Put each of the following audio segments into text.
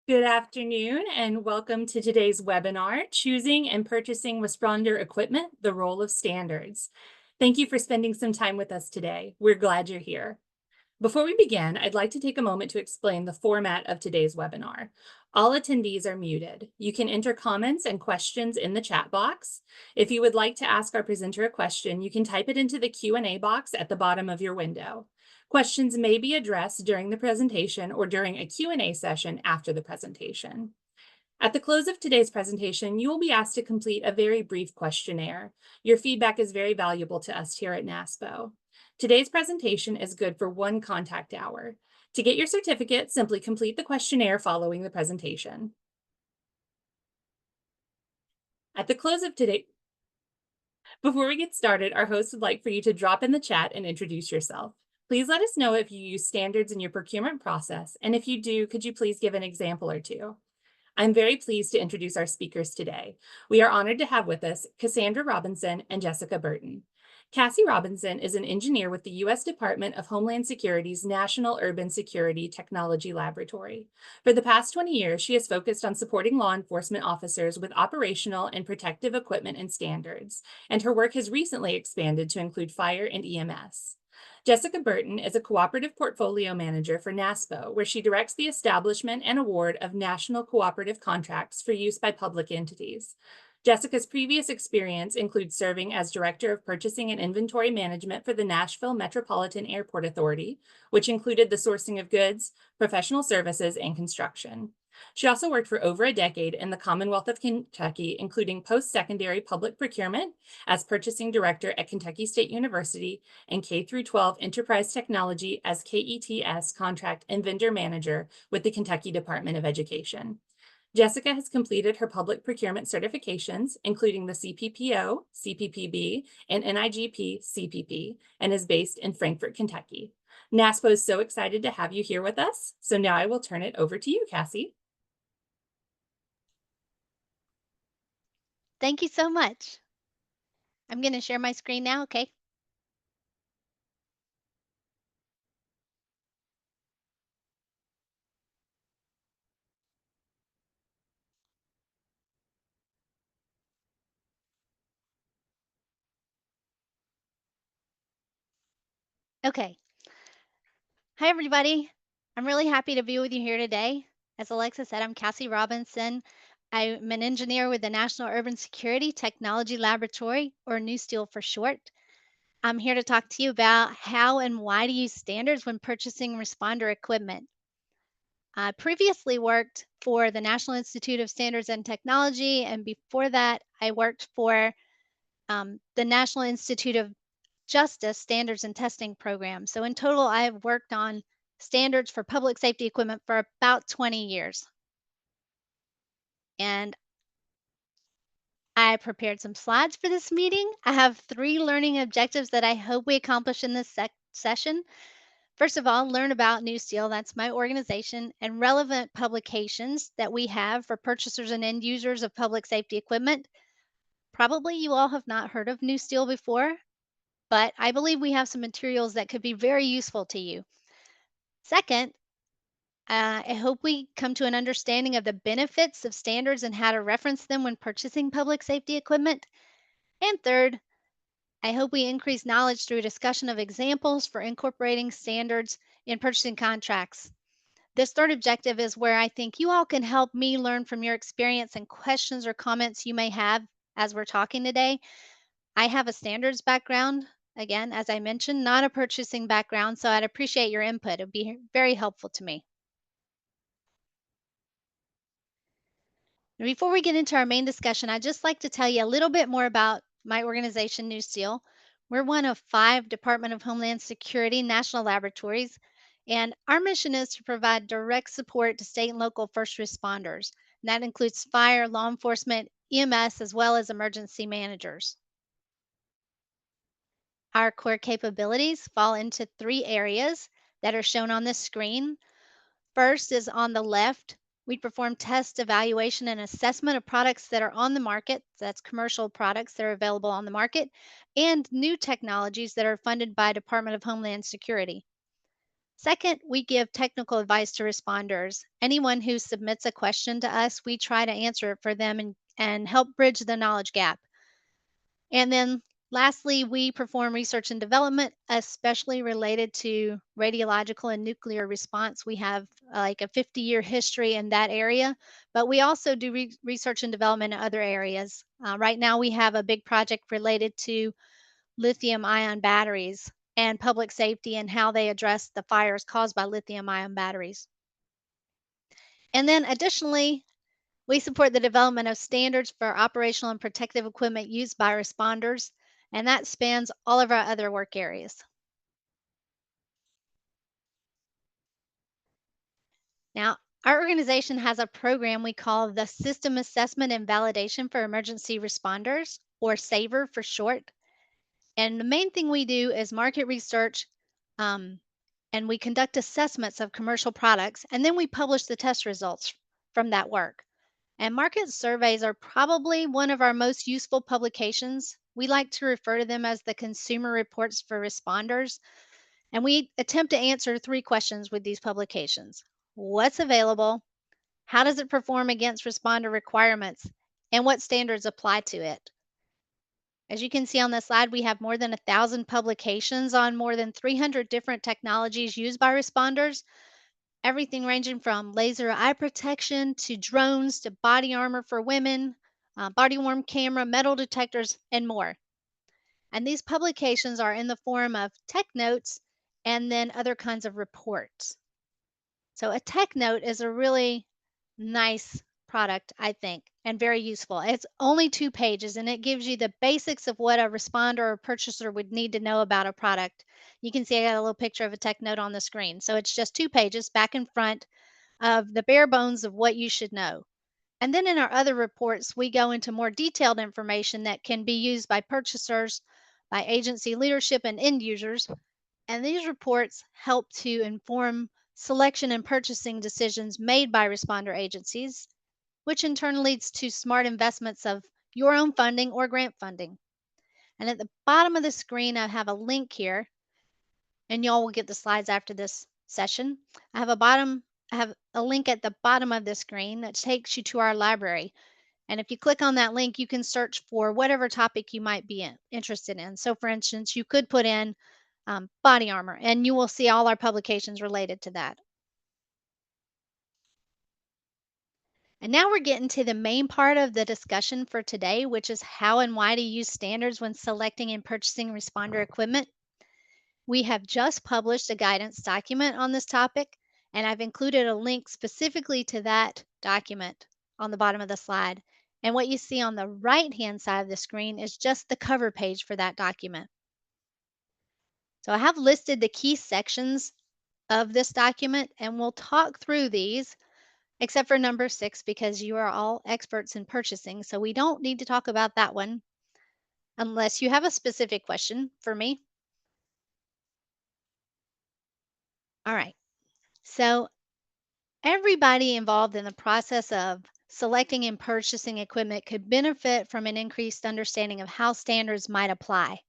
Good afternoon and welcome to today's webinar, Choosing and Purchasing Responder Equipment, the Role of Standards. Thank you for spending some time with us today. We're glad you're here. Before we begin, I'd like to take a moment to explain the format of today's webinar. All attendees are muted. You can enter comments and questions in the chat box. If you would like to ask our presenter a question, you can type it into the Q&A box at the bottom of your window. Questions may be addressed during the presentation or during a Q&A session after the presentation. At the close of today's presentation, you will be asked to complete a very brief questionnaire. Your feedback is very valuable to us here at NASPO. Today's presentation is good for 1 contact hour. To get your certificate, simply complete the questionnaire following the presentation. At the close of today, Before we get started, our host would like for you to drop in the chat and introduce yourself. Please let us know if you use standards in your procurement process, and if you do, could you please give an example or two? I'm very pleased to introduce our speakers today. We are honored to have with us Cassandra Robinson and Jessica Burton. Cassie Robinson is an engineer with the U.S. Department of Homeland Security's National Urban Security Technology Laboratory. For the past 20 years, she has focused on supporting law enforcement officers with operational and protective equipment and standards, and her work has recently expanded to include fire and EMS. Jessica Burton is a cooperative portfolio manager for NASPO, where she directs the establishment and award of national cooperative contracts for use by public entities. Jessica's previous experience includes serving as Director of Purchasing and Inventory Management for the Nashville Metropolitan Airport Authority, which included the sourcing of goods, professional services, and construction. She also worked for over a decade in the Commonwealth of Kentucky, including post-secondary public procurement as Purchasing Director at Kentucky State University and K-12 Enterprise Technology as KETS Contract and Vendor Manager with the Kentucky Department of Education. Jessica has completed her public procurement certifications, including the CPPO, CPPB, and NIGP CPP, and is based in Frankfort, Kentucky. NASPO is so excited to have you here with us, so now I will turn it over to you, Cassie. Thank you so much. I'm going to share my screen now, okay? Okay. Hi, everybody. I'm really happy to be with you here today. As Alexa said, I'm Cassie Robinson. I'm an engineer with the National Urban Security Technology Laboratory, or NewSteel for short. I'm here to talk to you about how and why to use standards when purchasing responder equipment. I previously worked for the National Institute of Standards and Technology, and before that, I worked for the National Institute of Justice Standards and Testing Program. So in total, I've worked on standards for public safety equipment for about 20 years. And I prepared some slides for this meeting. I have 3 learning objectives that I hope we accomplish in this session. First of all, learn about NewSteel, that's my organization, and relevant publications that we have for purchasers and end users of public safety equipment. Probably you all have not heard of NewSteel before, but I believe we have some materials that could be very useful to you. Second, I hope we come to an understanding of the benefits of standards and how to reference them when purchasing public safety equipment. And third, I hope we increase knowledge through a discussion of examples for incorporating standards in purchasing contracts. This third objective is where I think you all can help me learn from your experience and questions or comments you may have as we're talking today. I have a standards background, again, as I mentioned, not a purchasing background, so I'd appreciate your input. It would be very helpful to me. And before we get into our main discussion, I'd just like to tell you a little bit more about my organization, NewSteel. We're one of 5 Department of Homeland Security national laboratories, and our mission is to provide direct support to state and local first responders. And that includes fire, law enforcement, EMS, as well as emergency managers. Our core capabilities fall into 3 areas that are shown on this screen. First is on the left, we perform test, evaluation, and assessment of products that are on the market. That's commercial products that are available on the market, and new technologies that are funded by Department of Homeland Security. Second, we give technical advice to responders. Anyone who submits a question to us, we try to answer it for them and help bridge the knowledge gap. And then lastly, we perform research and development, especially related to radiological and nuclear response. We have like a 50-year history in that area, but we also do research and development in other areas. Right now, we have a big project related to lithium ion batteries and public safety and how they address the fires caused by lithium ion batteries. And then additionally, we support the development of standards for operational and protective equipment used by responders, and that spans all of our other work areas. Now, our organization has a program we call the System Assessment and Validation for Emergency Responders, or SAVER for short. And the main thing we do is market research, um, and we conduct assessments of commercial products, and then we publish the test results from that work. And market surveys are probably one of our most useful publications. We like to refer to them as the consumer reports for responders. And we attempt to answer three questions with these publications: what's available? How does it perform against responder requirements? And what standards apply to it? As you can see on the slide, we have more than 1,000 publications on more than 300 different technologies used by responders, everything ranging from laser eye protection to drones to body armor for women, body worn camera, metal detectors, and more. And these publications are in the form of tech notes and then other kinds of reports. So, a tech note is a really nice product, I think, and very useful. It's only 2 pages and it gives you the basics of what a responder or purchaser would need to know about a product. You can see I got a little picture of a tech note on the screen. So, it's just 2 pages back and front of the bare bones of what you should know. And then in our other reports, we go into more detailed information that can be used by purchasers, by agency leadership, and end users. And these reports help to inform selection and purchasing decisions made by responder agencies, which in turn leads to smart investments of your own funding or grant funding. And at the bottom of the screen, I have a link here, and y'all will get the slides after this session. I have a link at the bottom of the screen that takes you to our library. And if you click on that link, you can search for whatever topic you might be interested in. So, for instance, you could put in body armor, and you will see all our publications related to that. And now we're getting to the main part of the discussion for today, which is how and why to use standards when selecting and purchasing responder equipment. We have just published a guidance document on this topic, and I've included a link specifically to that document on the bottom of the slide. And what you see on the right hand side of the screen is just the cover page for that document. So I have listed the key sections of this document, and we'll talk through these, except for number 6, because you are all experts in purchasing. So we don't need to talk about that one unless you have a specific question for me. All right. So everybody involved in the process of selecting and purchasing equipment could benefit from an increased understanding of how standards might apply.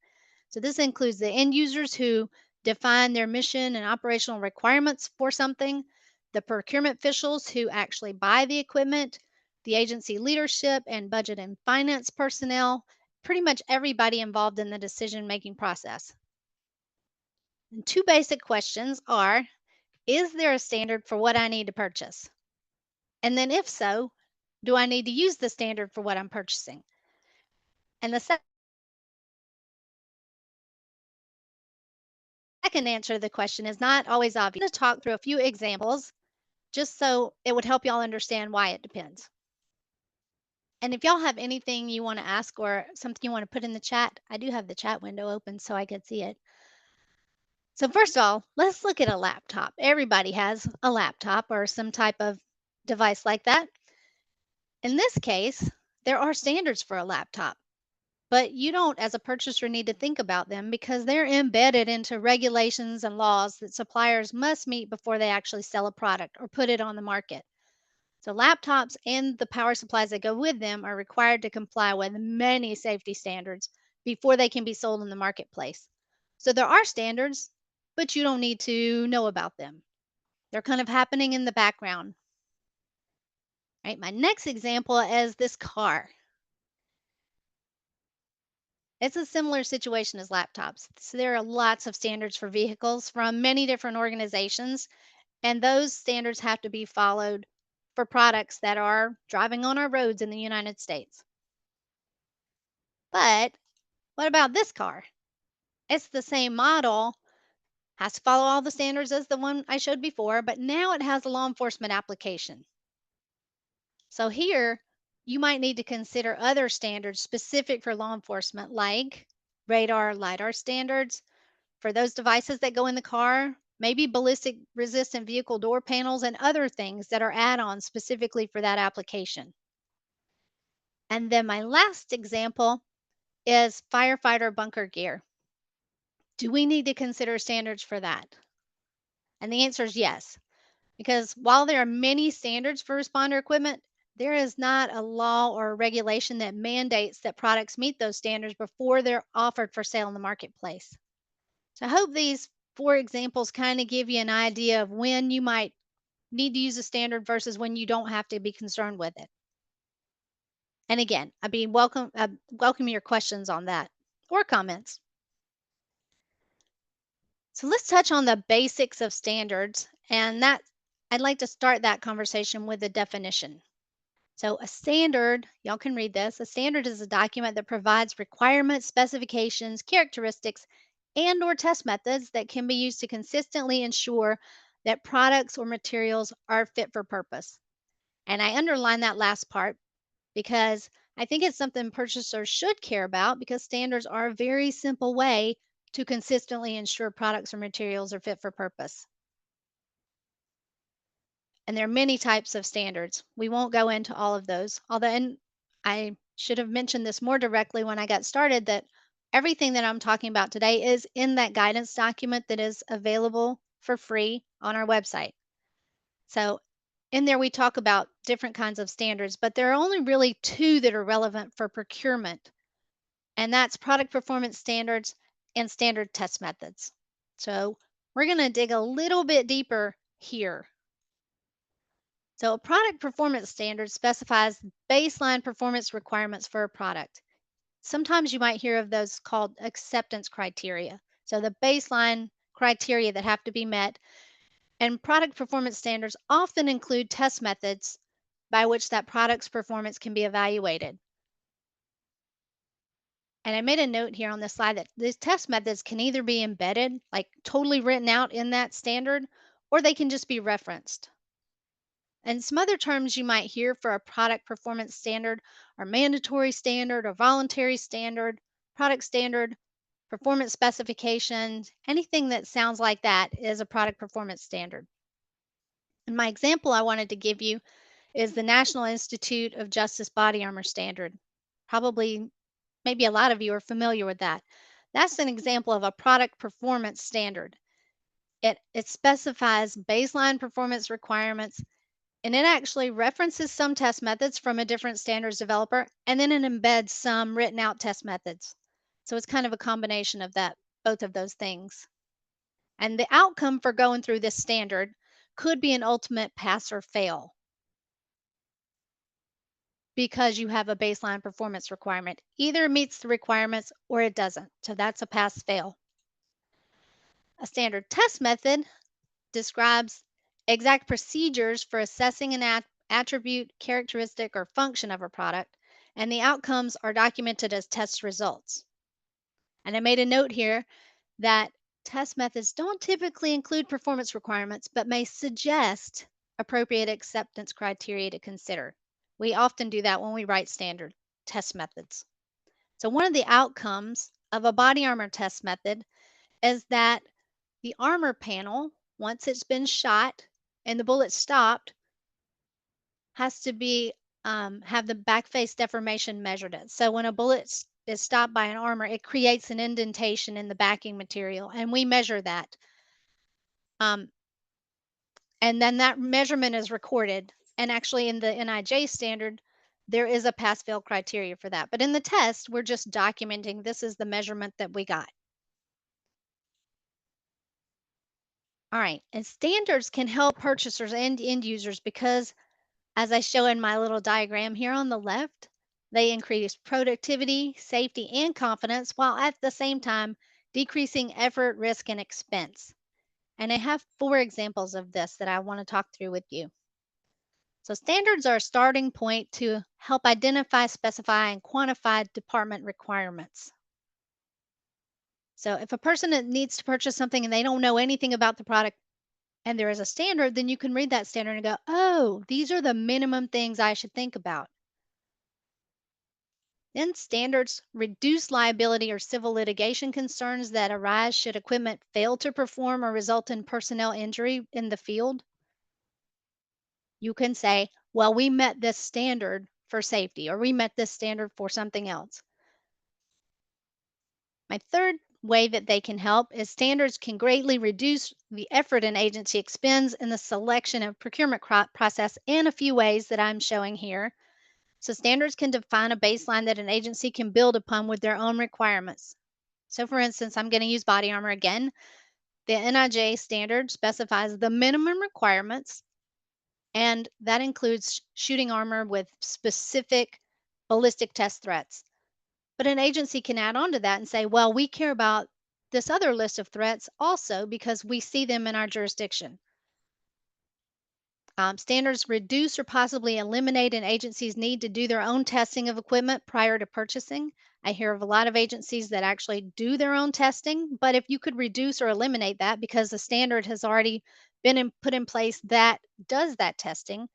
So, this includes the end users who define their mission and operational requirements for something, the procurement officials who actually buy the equipment, the agency leadership and budget and finance personnel, pretty much everybody involved in the decision making process. And two basic questions are: is there a standard for what I need to purchase? And then, if so, do I need to use the standard for what I'm purchasing? And the second answer to the question is not always obvious. I'm going to talk through a few examples just so it would help y'all understand why it depends. And if y'all have anything you want to ask or something you want to put in the chat, I do have the chat window open so I could see it. So, first of all, let's look at a laptop. Everybody has a laptop or some type of device like that. In this case, there are standards for a laptop. But you don't, as a purchaser, need to think about them because they're embedded into regulations and laws that suppliers must meet before they actually sell a product or put it on the market. So, laptops and the power supplies that go with them are required to comply with many safety standards before they can be sold in the marketplace. So, there are standards, but you don't need to know about them. They're kind of happening in the background. Right? My next example is this car. It's a similar situation as laptops. So there are lots of standards for vehicles from many different organizations, and those standards have to be followed for products that are driving on our roads in the United States. But what about this car? It's the same model, has to follow all the standards as the one I showed before, but now it has a law enforcement application. So here, you might need to consider other standards specific for law enforcement, like radar, LiDAR standards for those devices that go in the car, maybe ballistic resistant vehicle door panels, and other things that are add ons specifically for that application. And then my last example is firefighter bunker gear. Do we need to consider standards for that? And the answer is yes. Because while there are many standards for responder equipment, there is not a law or a regulation that mandates that products meet those standards before they're offered for sale in the marketplace. So I hope these four examples kind of give you an idea of when you might need to use a standard versus when you don't have to be concerned with it. And again, I'd be welcome your questions on that or comments. So let's touch on the basics of standards, and that I'd like to start that conversation with a definition. So, a standard, y'all can read this. A standard is a document that provides requirements, specifications, characteristics, and or test methods that can be used to consistently ensure that products or materials are fit for purpose. And I underline that last part because I think it's something purchasers should care about because standards are a very simple way to consistently ensure products or materials are fit for purpose. And there are many types of standards. We won't go into all of those. Although, and I should have mentioned this more directly when I got started that everything that I'm talking about today is in that guidance document that is available for free on our website. So, in there, we talk about different kinds of standards, but there are only really two that are relevant for procurement, and that's product performance standards and standard test methods. So, we're going to dig a little bit deeper here. So, a product performance standard specifies baseline performance requirements for a product. Sometimes you might hear of those called acceptance criteria. So, the baseline criteria that have to be met, and product performance standards often include test methods by which that product's performance can be evaluated. And I made a note here on this slide that these test methods can either be embedded, like totally written out in that standard, or they can just be referenced. And some other terms you might hear for a product performance standard are mandatory standard or voluntary standard, product standard, performance specifications. Anything that sounds like that is a product performance standard. And my example I wanted to give you is the National Institute of Justice Body Armor Standard. Probably, maybe a lot of you are familiar with that. That's an example of a product performance standard. It specifies baseline performance requirements, and it actually references some test methods from a different standards developer, and then it embeds some written out test methods. So it's kind of a combination of that, both of those things. And the outcome for going through this standard could be an ultimate pass or fail because you have a baseline performance requirement. Either it meets the requirements or it doesn't. So that's a pass fail. A standard test method describes exact procedures for assessing an attribute, characteristic, or function of a product, and the outcomes are documented as test results. And I made a note here that test methods don't typically include performance requirements, but may suggest appropriate acceptance criteria to consider. We often do that when we write standard test methods. So, one of the outcomes of a body armor test method is that the armor panel, once it's been shot and the bullet stopped, has to be have the back face deformation measured at. So when a bullet is stopped by an armor, it creates an indentation in the backing material, and we measure that. Um, and then that measurement is recorded. And actually, in the NIJ standard, there is a pass fail criteria for that. But in the test, we're just documenting this is the measurement that we got. All right. And standards can help purchasers and end users because, as I show in my little diagram here on the left, they increase productivity, safety, and confidence while at the same time decreasing effort, risk, and expense. And I have four examples of this that I want to talk through with you. So, standards are a starting point to help identify, specify, and quantify department requirements. So, if a person that needs to purchase something and they don't know anything about the product and there is a standard, then you can read that standard and go, oh, these are the minimum things I should think about. Then standards reduce liability or civil litigation concerns that arise should equipment fail to perform or result in personnel injury in the field. You can say, well, we met this standard for safety or we met this standard for something else. My third way that they can help is standards can greatly reduce the effort an agency expends in the selection of procurement process in a few ways that I'm showing here. So, standards can define a baseline that an agency can build upon with their own requirements. So, for instance, I'm going to use body armor again. The NIJ standard specifies the minimum requirements, and that includes shooting armor with specific ballistic test threats. But an agency can add on to that and say, well, we care about this other list of threats also because we see them in our jurisdiction. Standards reduce or possibly eliminate an agency's need to do their own testing of equipment prior to purchasing. I hear of a lot of agencies that actually do their own testing, but if you could reduce or eliminate that because the standard has already put in place that does that testing,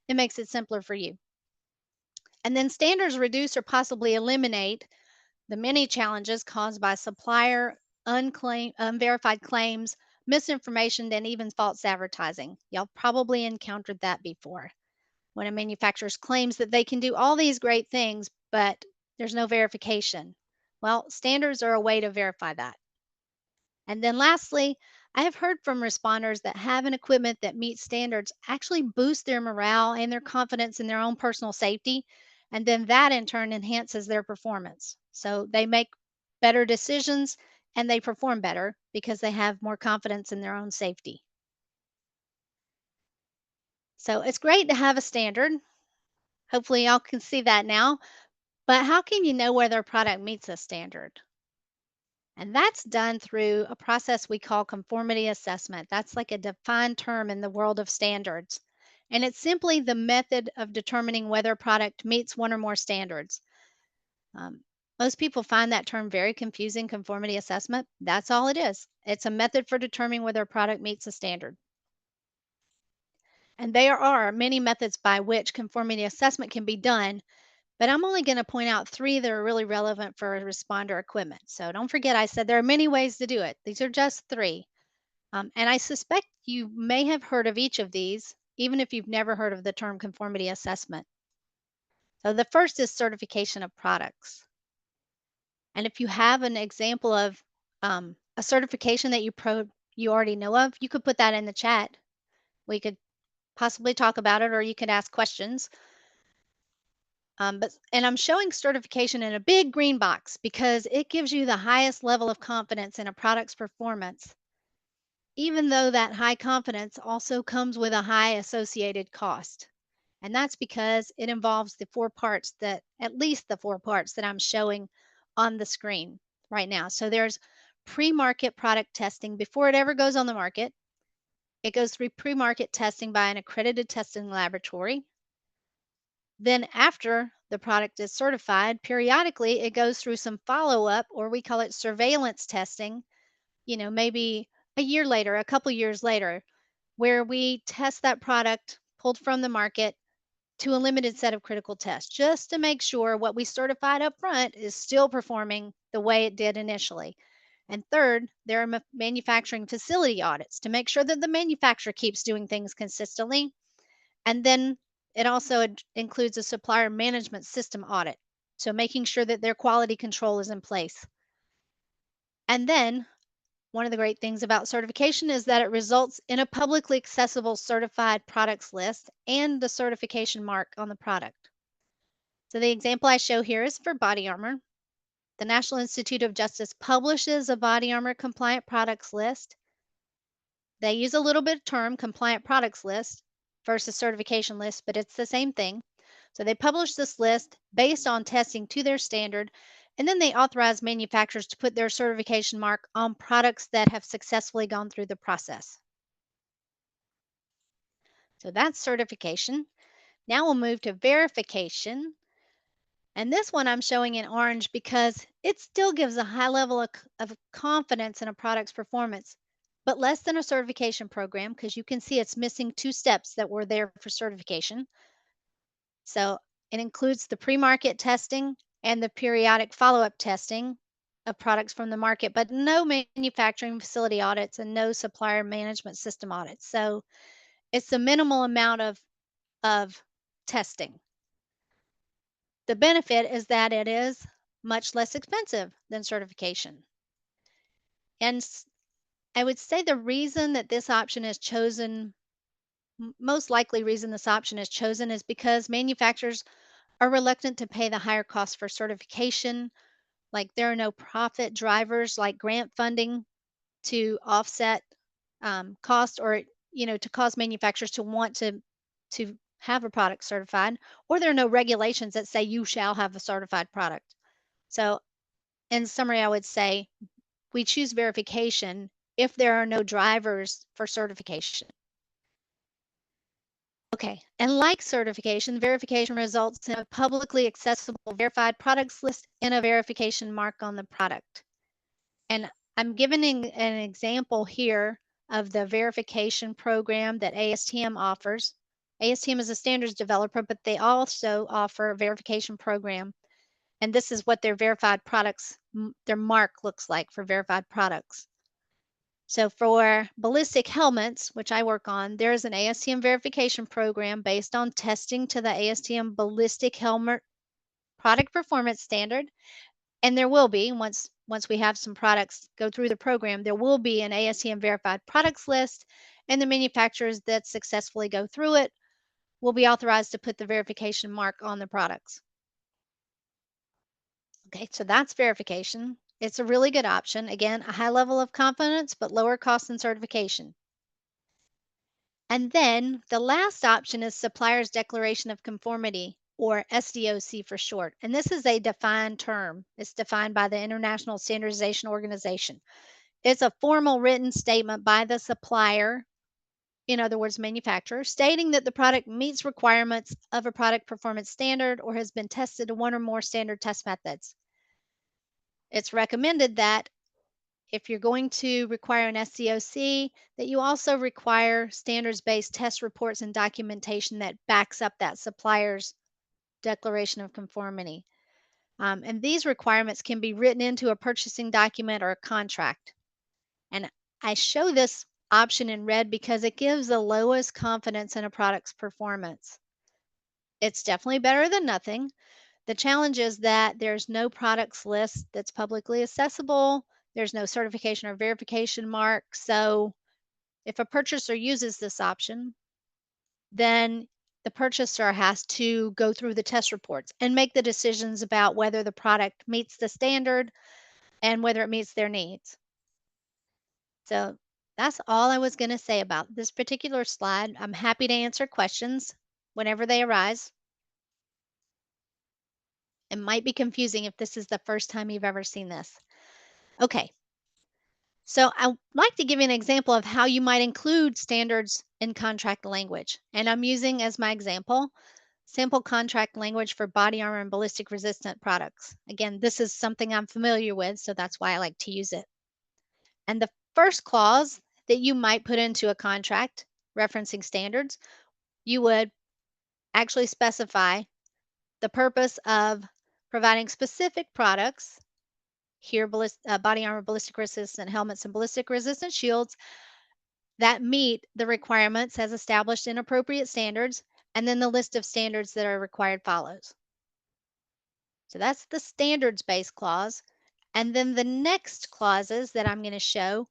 it makes it simpler for you. And then standards reduce or possibly eliminate the many challenges caused by supplier unverified claims, misinformation, and even false advertising. Y'all probably encountered that before when a manufacturer claims that they can do all these great things, but there's no verification. Well, standards are a way to verify that. And then lastly, I have heard from responders that having equipment that meets standards actually boosts their morale and their confidence in their own personal safety. And then that in turn enhances their performance. So they make better decisions and they perform better because they have more confidence in their own safety. So it's great to have a standard. Hopefully, y'all can see that now. But how can you know whether a product meets a standard? And that's done through a process we call conformity assessment. That's like a defined term in the world of standards. And it's simply the method of determining whether a product meets one or more standards. Um, Most people find that term very confusing, conformity assessment. That's all it is. It's a method for determining whether a product meets a standard. And there are many methods by which conformity assessment can be done, but I'm only going to point out three that are really relevant for responder equipment. So don't forget, I said there are many ways to do it. These are just three. And I suspect you may have heard of each of these, even if you've never heard of the term conformity assessment. So the first is certification of products. And if you have an example of a certification that you already know of, you could put that in the chat. We could possibly talk about it, or you could ask questions. And I'm showing certification in a big green box because it gives you the highest level of confidence in a product's performance, even though that high confidence also comes with a high associated cost. And that's because it involves at least the four parts that I'm showing on the screen right now. So there's pre market product testing before it ever goes on the market. It goes through pre market testing by an accredited testing laboratory. Then, after the product is certified, periodically it goes through some follow up, or we call it surveillance testing, maybe a year later, a couple years later, where we test that product pulled from the market to a limited set of critical tests just to make sure what we certified up front is still performing the way it did initially. And third, there are manufacturing facility audits to make sure that the manufacturer keeps doing things consistently. And then it also includes a supplier management system audit. So making sure that their quality control is in place. And then one of the great things about certification is that it results in a publicly accessible certified products list and the certification mark on the product. So the example I show here is for body armor. The National Institute of Justice publishes a body armor compliant products list. They use a little bit of term compliant products list versus certification list, but it's the same thing. So they publish this list based on testing to their standard, and then they authorize manufacturers to put their certification mark on products that have successfully gone through the process. So that's certification. Now we'll move to verification. And this one I'm showing in orange because it still gives a high level of confidence in a product's performance, but less than a certification program because you can see it's missing two steps that were there for certification. So it includes the pre market testing and the periodic follow up testing of products from the market, but no manufacturing facility audits and no supplier management system audits. So it's a minimal amount of testing. The benefit is that it is much less expensive than certification. And I would say the reason that this option is chosen, most likely reason this option is chosen is because manufacturers are reluctant to pay the higher cost for certification. Like there are no profit drivers like grant funding to offset cost or to cause manufacturers to want to have a product certified, or there are no regulations that say you shall have a certified product. So in summary, I would say we choose verification if there are no drivers for certification. Okay, and like certification, verification results in a publicly accessible verified products list and a verification mark on the product. And I'm giving an example here of the verification program that ASTM offers. ASTM is a standards developer, but they also offer a verification program. And this is what their verified products, their mark looks like for verified products. So for ballistic helmets, which I work on, there is an ASTM verification program based on testing to the ASTM ballistic helmet product performance standard. And there will be, once we have some products go through the program, there will be an ASTM verified products list, and the manufacturers that successfully go through it will be authorized to put the verification mark on the products. Okay, so that's verification. It's a really good option. Again, a high level of confidence, but lower cost than certification. And then the last option is Supplier's Declaration of Conformity, or SDOC for short. And this is a defined term. It's defined by the International Standardization Organization. It's a formal written statement by the supplier, in other words, manufacturer, stating that the product meets requirements of a product performance standard or has been tested to one or more standard test methods. It's recommended that if you're going to require an SCOC, that you also require standards-based test reports and documentation that backs up that supplier's declaration of conformity. And these requirements can be written into a purchasing document or a contract. And I show this option in red because it gives the lowest confidence in a product's performance. It's definitely better than nothing. The challenge is that there's no products list that's publicly accessible. There's no certification or verification mark. So if a purchaser uses this option, then the purchaser has to go through the test reports and make the decisions about whether the product meets the standard and whether it meets their needs. So that's all I was going to say about this particular slide. I'm happy to answer questions whenever they arise. It might be confusing if this is the first time you've ever seen this. Okay, so I'd like to give you an example of how you might include standards in contract language. And I'm using as my example sample contract language for body armor and ballistic resistant products. Again, this is something I'm familiar with, so that's why I like to use it. And the first clause that you might put into a contract referencing standards, you would actually specify the purpose of providing specific products, here body armor, ballistic resistant helmets, and ballistic resistant shields that meet the requirements as established in appropriate standards, and then the list of standards that are required follows. So that's the standards-based clause. And then the next clauses that I'm going to show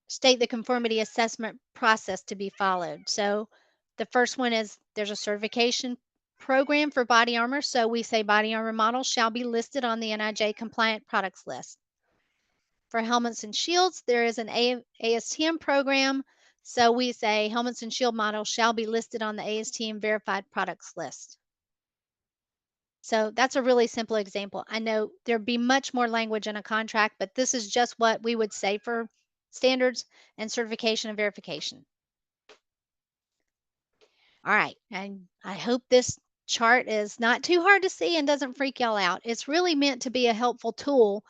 state the conformity assessment process to be followed. So the first one is there's a certification program for body armor. So we say body armor models shall be listed on the NIJ compliant products list. For helmets and shields, there is an ASTM program So we say helmets and shield models shall be listed on the ASTM verified products list. So that's a really simple example. I know there'd be much more language in a contract, but this is just what we would say for standards and certification and verification. All right. And I hope this chart is not too hard to see and doesn't freak y'all out. It's really meant to be a helpful tool,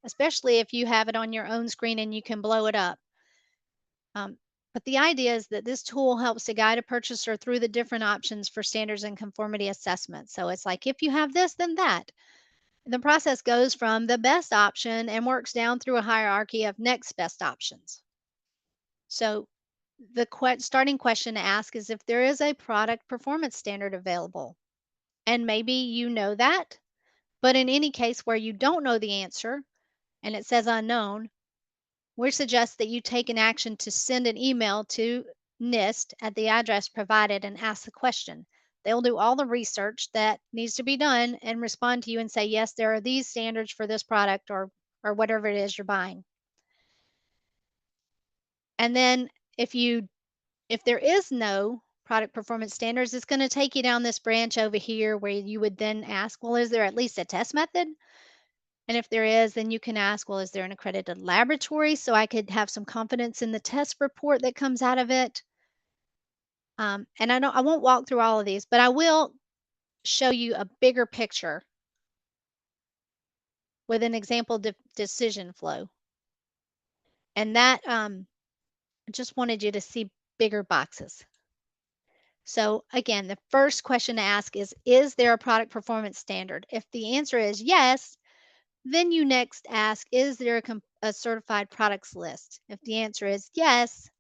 especially if you have it on your own screen and you can blow it up. Um, but the idea is that this tool helps to guide a purchaser through the different options for standards and conformity assessment. So it's like if you have this, then that. The process goes from the best option and works down through a hierarchy of next best options. So the starting question to ask is if there is a product performance standard available. And maybe you know that, but in any case where you don't know the answer and it says unknown, we suggest that you take an action to send an email to NIST at the address provided and ask the question. They'll do all the research that needs to be done and respond to you and say, yes, there are these standards for this product or whatever it is you're buying. And then if you if there is no product performance standards, it's going to take you down this branch over here where you would then ask, well, is there at least a test method? And if there is, then you can ask, well, is there an accredited laboratory so I could have some confidence in the test report that comes out of it? And I won't walk through all of these, but I will show you a bigger picture with an example decision flow. And that I just wanted you to see bigger boxes. So again, the first question to ask is there a product performance standard? If the answer is yes, then you next ask, is there a certified products list? If the answer is yes,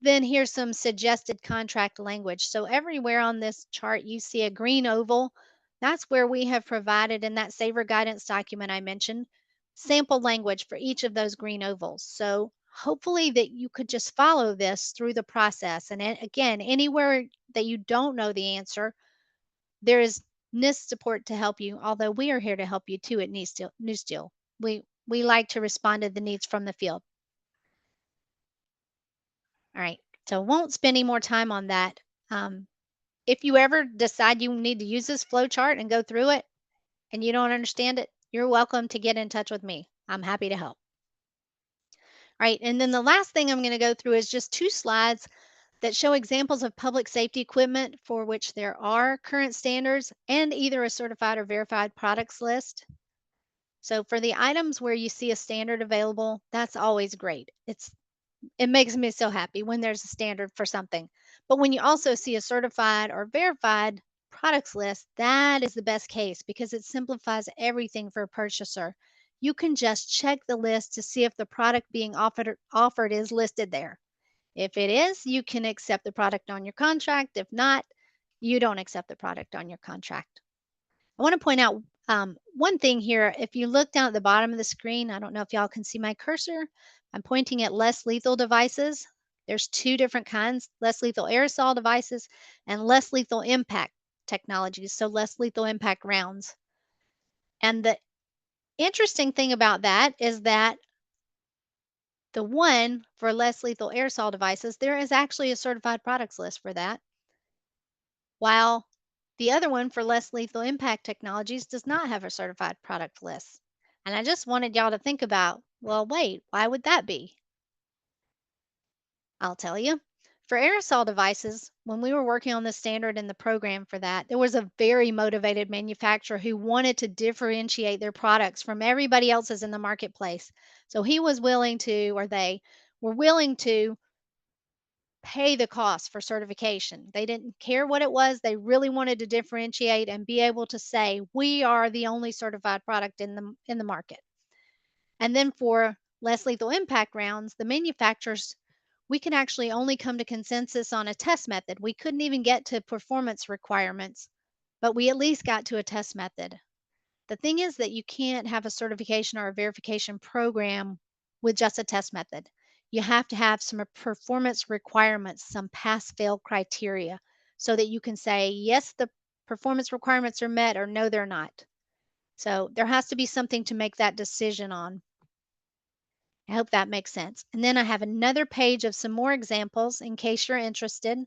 then here's some suggested contract language. So everywhere on this chart you see a green oval. That's where we have provided in that saver guidance document I mentioned sample language for each of those green ovals. So hopefully that you could just follow this through the process. And again, anywhere that you don't know the answer, there is NIST support to help you, although we are here to help you too at New Steel. We like to respond to the needs from the field. All right. So won't spend any more time on that. Um, if you ever decide you need to use this flow chart and go through it and you don't understand it, you're welcome to get in touch with me. I'm happy to help. All right. And then the last thing I'm going to go through is just two slides that show examples of public safety equipment for which there are current standards and either a certified or verified products list. So for the items where you see a standard available, that's always great. It makes me so happy when there's a standard for something. But when you also see a certified or verified products list, that is the best case because it simplifies everything for a purchaser. You can just check the list to see if the product being offered is listed there. If it is, you can accept the product on your contract. If not, you don't accept the product on your contract. I want to point out one thing here. If you look down at the bottom of the screen, I don't know if y'all can see my cursor. I'm pointing at less lethal devices. There's two different kinds, less lethal aerosol devices and less lethal impact technologies, so less lethal impact rounds. And the interesting thing about that is that the one for less lethal aerosol devices, there is actually a certified products list for that, while the other one for less lethal impact technologies does not have a certified product list. And I just wanted y'all to think about, well, wait, why would that be? I'll tell you. For aerosol devices, when we were working on the standard and the program for that, there was a very motivated manufacturer who wanted to differentiate their products from everybody else's in the marketplace. So he was willing to, or they were willing to pay the cost for certification. They didn't care what it was. They really wanted to differentiate and be able to say, we are the only certified product in the market. And then for less lethal impact rounds, the manufacturers, we can actually only come to consensus on a test method. We couldn't even get to performance requirements, but we at least got to a test method. The thing is that you can't have a certification or a verification program with just a test method. You have to have some performance requirements, some pass fail criteria, so that you can say, yes, the performance requirements are met, or no, they're not. So there has to be something to make that decision on. I hope that makes sense. And then I have another page of some more examples in case you're interested.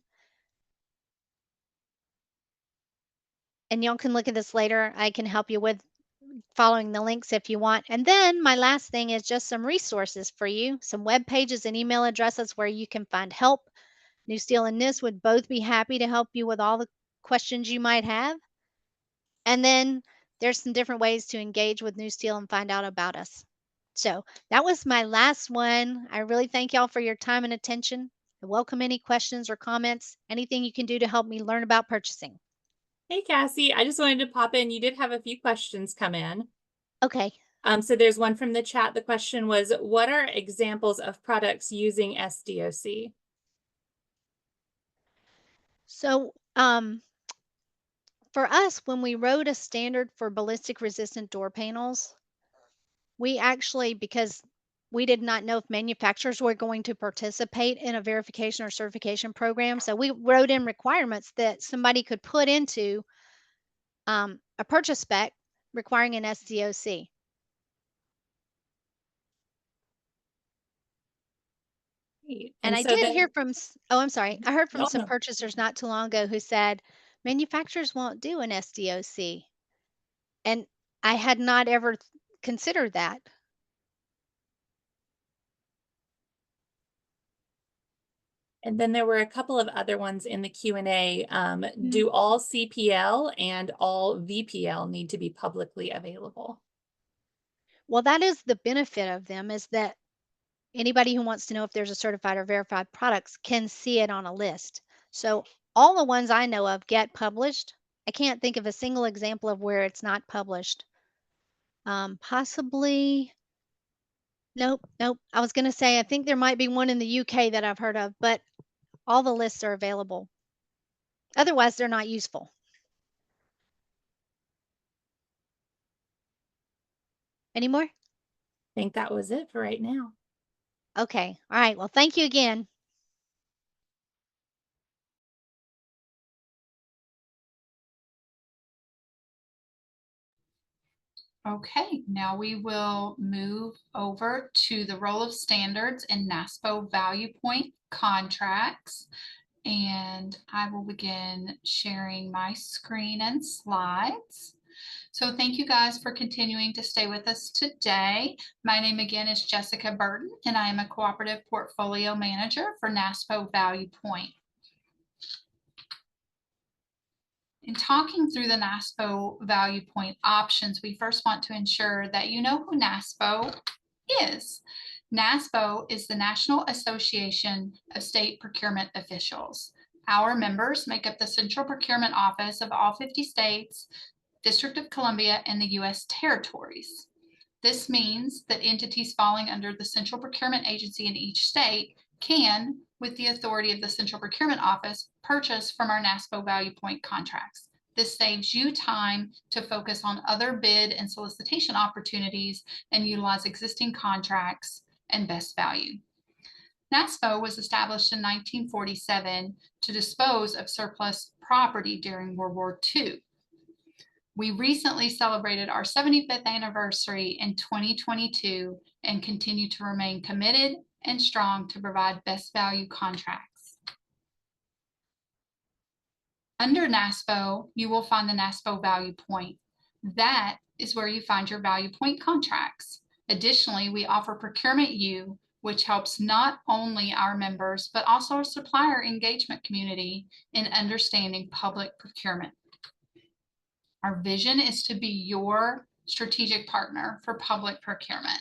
And y'all can look at this later. I can help you with following the links if you want. And then my last thing is just some resources for you, some web pages and email addresses where you can find help. New Steel and NIST would both be happy to help you with all the questions you might have. And then there's some different ways to engage with New Steel and find out about us. So that was my last one. I really thank y'all for your time and attention. I welcome any questions or comments, anything you can do to help me learn about purchasing. Hey, Cassie, I just wanted to pop in. You did have a few questions come in. Okay. So there's one from the chat. The question was, what are examples of products using SDOC? So, for us, when we wrote a standard for ballistic resistant door panels, we actually, because we did not know if manufacturers were going to participate in a verification or certification program. So we wrote in requirements that somebody could put into a purchase spec requiring an SDOC. Great. And And I so did hear then, from, oh, I'm sorry. I heard from oh some no. purchasers not too long ago who said manufacturers won't do an SDOC. And I had not ever considered that. And then there were a couple of other ones in the Q&A. Mm. Do all CPL and all VPL need to be publicly available? Well, that is the benefit of them is that anybody who wants to know if there's a certified or verified products can see it on a list. So all the ones I know of get published. I can't think of a single example of where it's not published. Possibly, nope, nope. I was going to say, I think there might be one in the UK that I've heard of, but all the lists are available. Otherwise, they're not useful. Any more? I think that was it for right now. Okay. All right. Well, thank you again. Okay, now we will move over to the role of standards in NASPO value point contracts. And I will begin sharing my screen and slides. So thank you guys for continuing to stay with us today. My name again is Jessica Burton, and I am a cooperative portfolio manager for NASPO Value Point. In talking through the NASPO value point options, we first want to ensure that you know who NASPO is. NASPO is the National Association of State Procurement Officials. Our members make up the Central Procurement Office of all 50 states, District of Columbia, and the U.S. territories. This means that entities falling under the Central Procurement Agency in each state can, with the authority of the Central Procurement Office, purchase from our NASPO value point contracts. This saves you time to focus on other bid and solicitation opportunities and utilize existing contracts and best value. NASPO was established in 1947 to dispose of surplus property during World War II. We recently celebrated our 75th anniversary in 2022 and continue to remain committed and strong to provide best value contracts. Under NASPO, you will find the NASPO value point. That is where you find your value point contracts. Additionally, we offer Procurement U, which helps not only our members, but also our supplier engagement community in understanding public procurement. Our vision is to be your strategic partner for public procurement.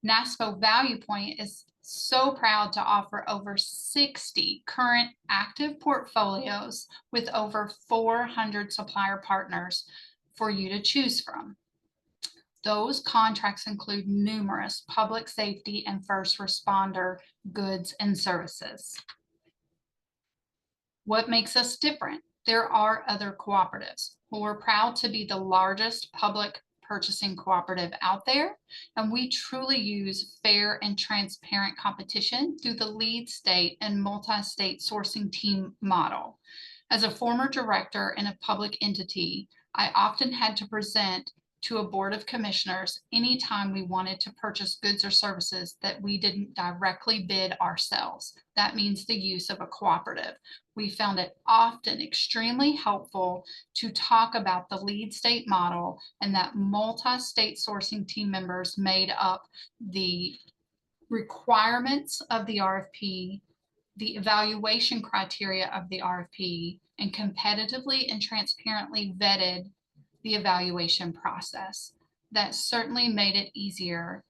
NASPO Value Point is so proud to offer over 60 current active portfolios with over 400 supplier partners for you to choose from. Those contracts include numerous public safety and first responder goods and services. What makes us different? There are other cooperatives. Well, we're proud to be the largest public purchasing cooperative out there, and we truly use fair and transparent competition through the lead state and multi-state sourcing team model. As a former director in a public entity, I often had to present to a board of commissioners anytime we wanted to purchase goods or services that we didn't directly bid ourselves. That means the use of a cooperative. We found it often extremely helpful to talk about the lead state model and that multi-state sourcing team members made up the requirements of the RFP, the evaluation criteria of the RFP, and competitively and transparently vetted the evaluation process. That certainly made it easier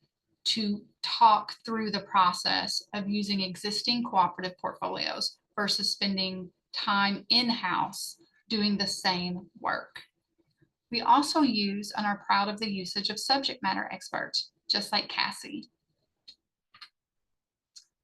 to talk through the process of using existing cooperative portfolios versus spending time in-house doing the same work. We also use and are proud of the usage of subject matter experts, just like Cassie.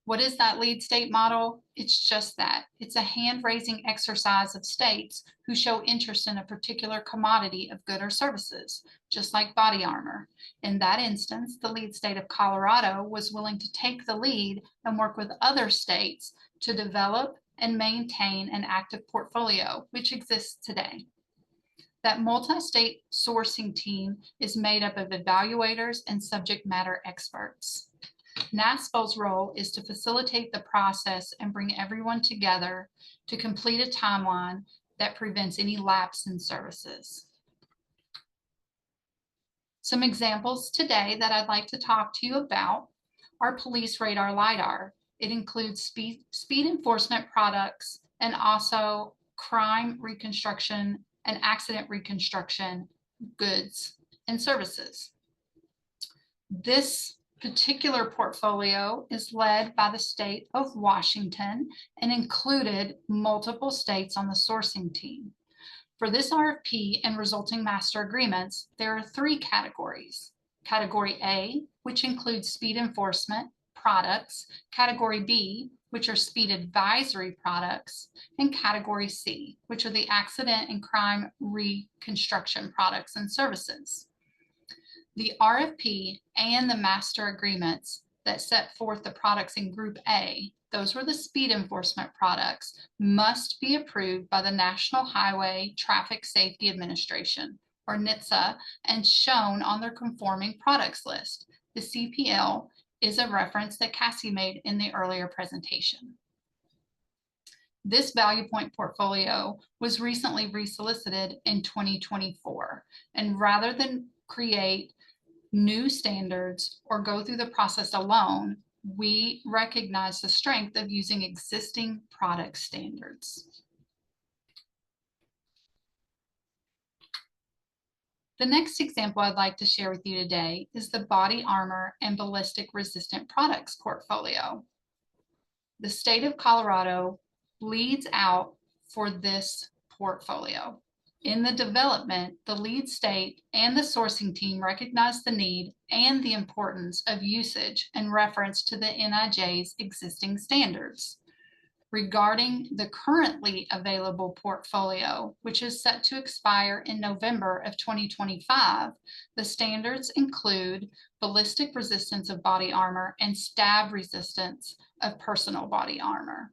What is that lead state model? It's just that. It's a hand-raising exercise of states who show interest in a particular commodity of good or services, just like body armor. In that instance, the lead state of Colorado was willing to take the lead and work with other states to develop and maintain an active portfolio, which exists today. That multi-state sourcing team is made up of evaluators and subject matter experts. NASPO's role is to facilitate the process and bring everyone together to complete a timeline that prevents any lapse in services. Some examples today that I'd like to talk to you about are police radar LiDAR. It includes speed enforcement products and also crime reconstruction and accident reconstruction goods and services. This particular portfolio is led by the state of Washington and included multiple states on the sourcing team. For this RFP and resulting master agreements, there are 3 categories. Category A, which includes speed enforcement products, Category B, which are speed advisory products, and Category C, which are the accident and crime reconstruction products and services. The RFP and the master agreements that set forth the products in Group A, those were the speed enforcement products, must be approved by the National Highway Traffic Safety Administration, or NHTSA, and shown on their conforming products list. The CPL is a reference that Cassie made in the earlier presentation. This Value Point portfolio was recently resolicited in 2024, and rather than create new standards or go through the process alone, we recognize the strength of using existing product standards. The next example I'd like to share with you today is the body armor and ballistic resistant products portfolio. The state of Colorado leads out for this portfolio. In the development, the lead state and the sourcing team recognized the need and the importance of usage and reference to the NIJ's existing standards. Regarding the currently available portfolio, which is set to expire in November of 2025, the standards include ballistic resistance of body armor and stab resistance of personal body armor.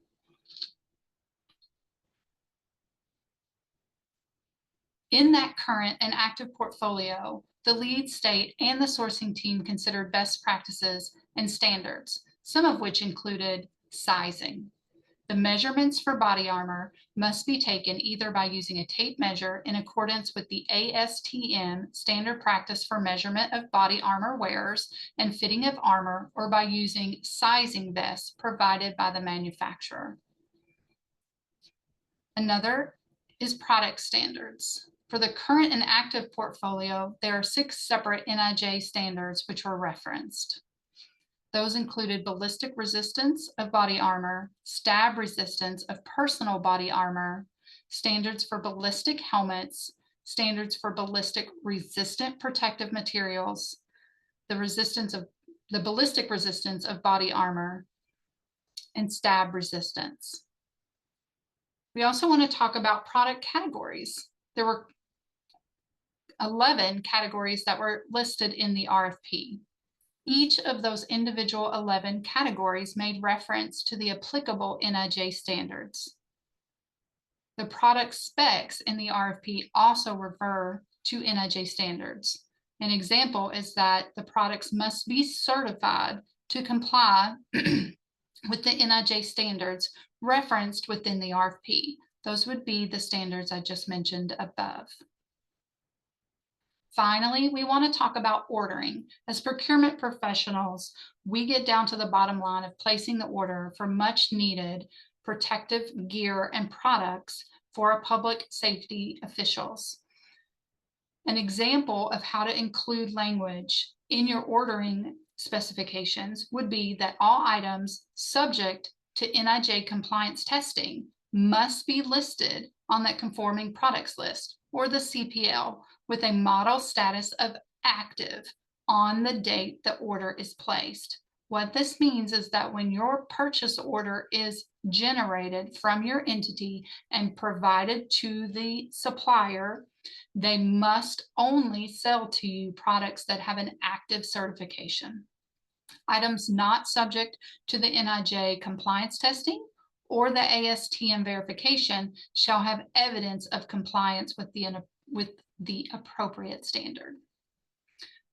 In that current and active portfolio, the lead state and the sourcing team considered best practices and standards, some of which included sizing. The measurements for body armor must be taken either by using a tape measure in accordance with the ASTM standard practice for measurement of body armor wearers and fitting of armor, or by using sizing vests provided by the manufacturer. Another is product standards. For the current and active portfolio, there are 6 separate NIJ standards which were referenced. Those included ballistic resistance of body armor, stab resistance of personal body armor, standards for ballistic helmets, standards for ballistic resistant protective materials, the ballistic resistance of body armor, and stab resistance. We also want to talk about product categories. There were 11 categories that were listed in the RFP. Each of those individual 11 categories made reference to the applicable NIJ standards. The product specs in the RFP also refer to NIJ standards. An example is that the products must be certified to comply with the NIJ standards referenced within the RFP. Those would be the standards I just mentioned above. Finally, we want to talk about ordering. As procurement professionals, we get down to the bottom line of placing the order for much needed protective gear and products for our public safety officials. An example of how to include language in your ordering specifications would be that all items subject to NIJ compliance testing must be listed on that conforming products list, or the CPL, with a model status of active on the date the order is placed. What this means is that when your purchase order is generated from your entity and provided to the supplier, they must only sell to you products that have an active certification. Items not subject to the NIJ compliance testing or the ASTM verification shall have evidence of compliance with the appropriate standard.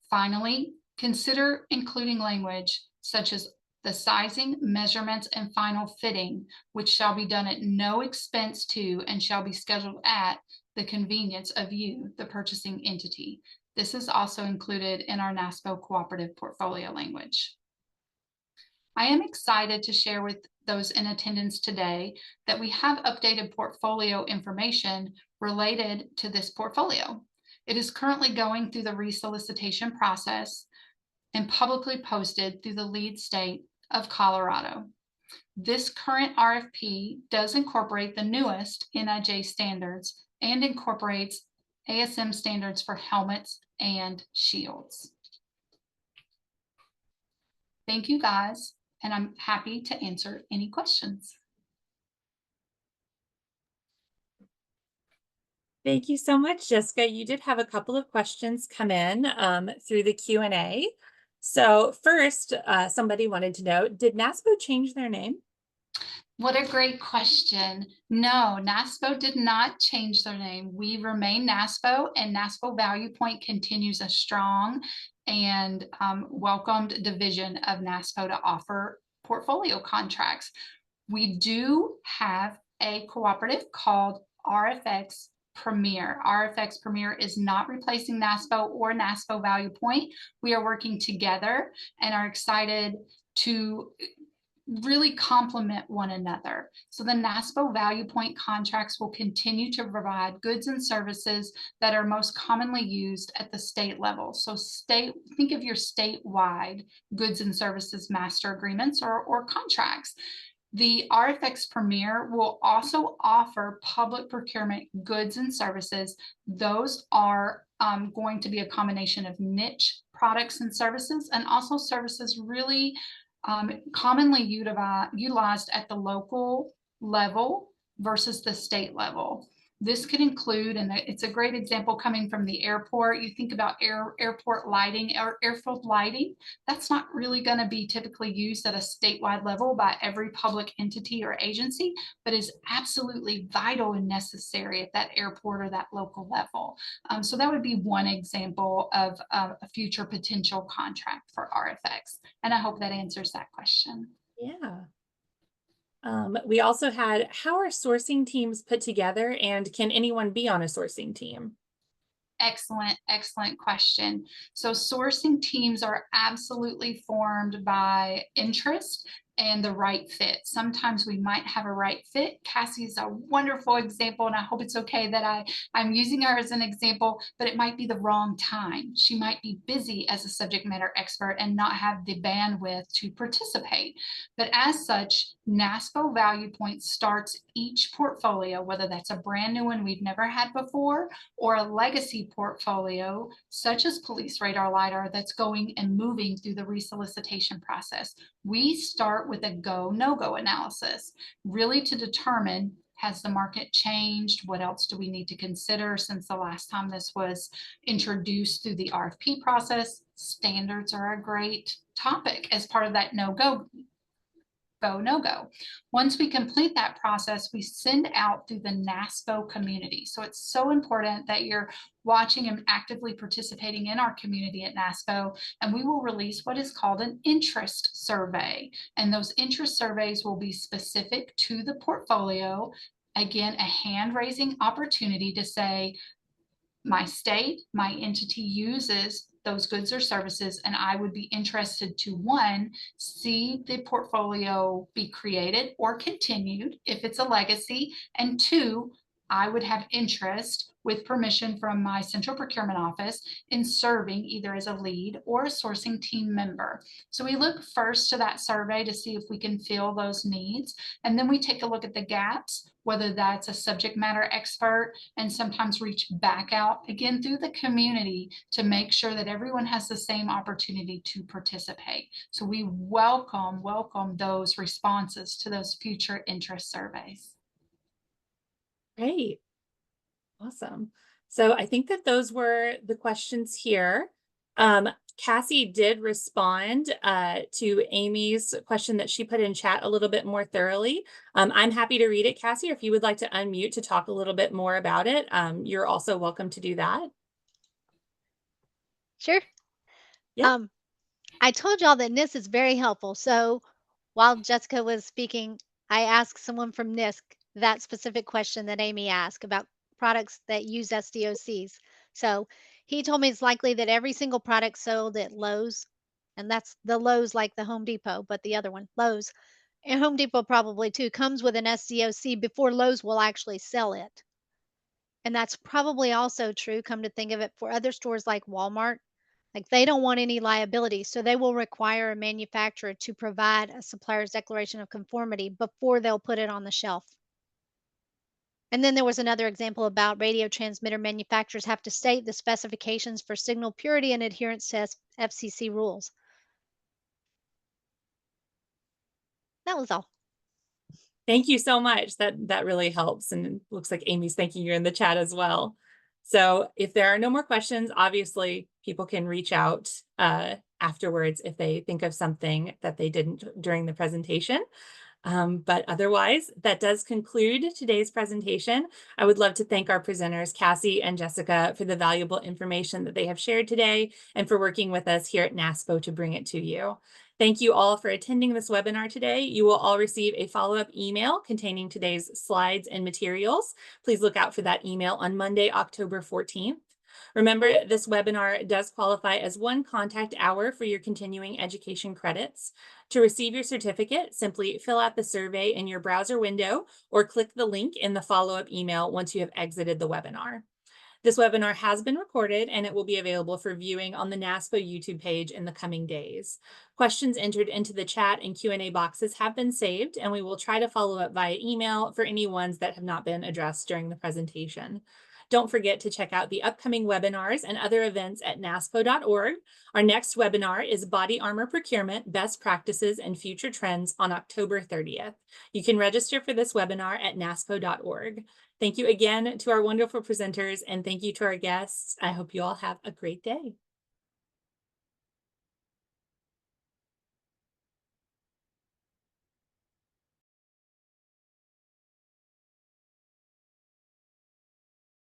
Finally, consider including language such as the sizing, measurements, and final fitting, which shall be done at no expense to and shall be scheduled at the convenience of you, the purchasing entity. This is also included in our NASPO cooperative portfolio language. I am excited to share with those in attendance today that we have updated portfolio information related to this portfolio. It is currently going through the resolicitation process and publicly posted through the lead state of Colorado. This current RFP does incorporate the newest NIJ standards and incorporates ASM standards for helmets and shields. Thank you guys, and I'm happy to answer any questions. Thank you so much, Jessica. You did have a couple of questions come in through the Q&A. So first, somebody wanted to know, did NASPO change their name? What a great question. No, NASPO did not change their name. We remain NASPO, and NASPO Value Point continues a strong and welcomed division of NASPO to offer portfolio contracts. We do have a cooperative called RFX Premier. RFX Premier is not replacing NASPO or NASPO Value Point. We are working together and are excited to really complement one another. So the NASPO Value Point contracts will continue to provide goods and services that are most commonly used at the state level. So think of your statewide goods and services master agreements or contracts. The RFX Premier will also offer public procurement goods and services. Those are going to be a combination of niche products and services, and also services really commonly utilized at the local level versus the state level. This could include, and it's a great example coming from the airport, you think about airport lighting or airfield lighting. That's not really going to be typically used at a statewide level by every public entity or agency, but is absolutely vital and necessary at that airport or that local level. So that would be one example of a future potential contract for RFX. And I hope that answers that question. Yeah. We also had, how are sourcing teams put together, and can anyone be on a sourcing team? Excellent, excellent question. So sourcing teams are absolutely formed by interest and the right fit. Sometimes we might have a right fit. Cassie's a wonderful example, and I hope it's okay that I'm using her as an example, but it might be the wrong time. She might be busy as a subject matter expert and not have the bandwidth to participate. But as such, NASPO Value Point starts each portfolio, whether that's a brand new one we've never had before or a legacy portfolio, such as Police Radar LiDAR, that's going and moving through the resolicitation process. We start with a go, no-go analysis, really to determine, has the market changed? What else do we need to consider since the last time this was introduced through the RFP process? Standards are a great topic as part of that no-go go, no go. Once we complete that process, we send out through the NASPO community. So it's so important that you're watching and actively participating in our community at NASPO, and we will release what is called an interest survey. And those interest surveys will be specific to the portfolio. Again, a hand-raising opportunity to say, my state, my entity uses those goods or services, and I would be interested to, one, see the portfolio be created or continued if it's a legacy, and two, I would have interest with permission from my central procurement office in serving either as a lead or a sourcing team member. So we look first to that survey to see if we can fill those needs, and then we take a look at the gaps, whether that's a subject matter expert, and sometimes reach back out again through the community to make sure that everyone has the same opportunity to participate. So we welcome those responses to those future interest surveys. Great. Awesome. So I think that those were the questions here. Cassie did respond to Amy's question that she put in chat a little bit more thoroughly. I'm happy to read it, Cassie, or if you would like to unmute to talk a little bit more about it, you're also welcome to do that. Sure. Yeah. I told y'all that NIST is very helpful. So while Jessica was speaking, I asked someone from NIST that specific question that Amy asked about products that use SDOCs. So he told me it's likely that every single product sold at Lowe's, and that's the Lowe's like the Home Depot, but the other one, Lowe's, and Home Depot probably too, comes with an SDOC before Lowe's will actually sell it. And that's probably also true, come to think of it, for other stores like Walmart. Like they don't want any liability, so they will require a manufacturer to provide a supplier's declaration of conformity before they'll put it on the shelf. And then there was another example about radio transmitter manufacturers have to state the specifications for signal purity and adherence to FCC rules. That was all. Thank you so much. That really helps. And it looks like Amy's thanking you in the chat as well. So if there are no more questions, obviously people can reach out afterwards if they think of something that they didn't during the presentation. But otherwise, that does conclude today's presentation. I would love to thank our presenters, Cassie and Jessica, for the valuable information that they have shared today and for working with us here at NASPO to bring it to you. Thank you all for attending this webinar today. You will all receive a follow-up email containing today's slides and materials. Please look out for that email on Monday, October 14th. Remember, this webinar does qualify as one contact hour for your continuing education credits. To receive your certificate, simply fill out the survey in your browser window or click the link in the follow-up email once you have exited the webinar. This webinar has been recorded and it will be available for viewing on the NASPO YouTube page in the coming days. Questions entered into the chat and Q&A boxes have been saved, and we will try to follow up via email for any ones that have not been addressed during the presentation. Don't forget to check out the upcoming webinars and other events at NASPO.org. Our next webinar is Body Armor Procurement, Best Practices and Future Trends on October 30th. You can register for this webinar at NASPO.org. Thank you again to our wonderful presenters, and thank you to our guests. I hope you all have a great day.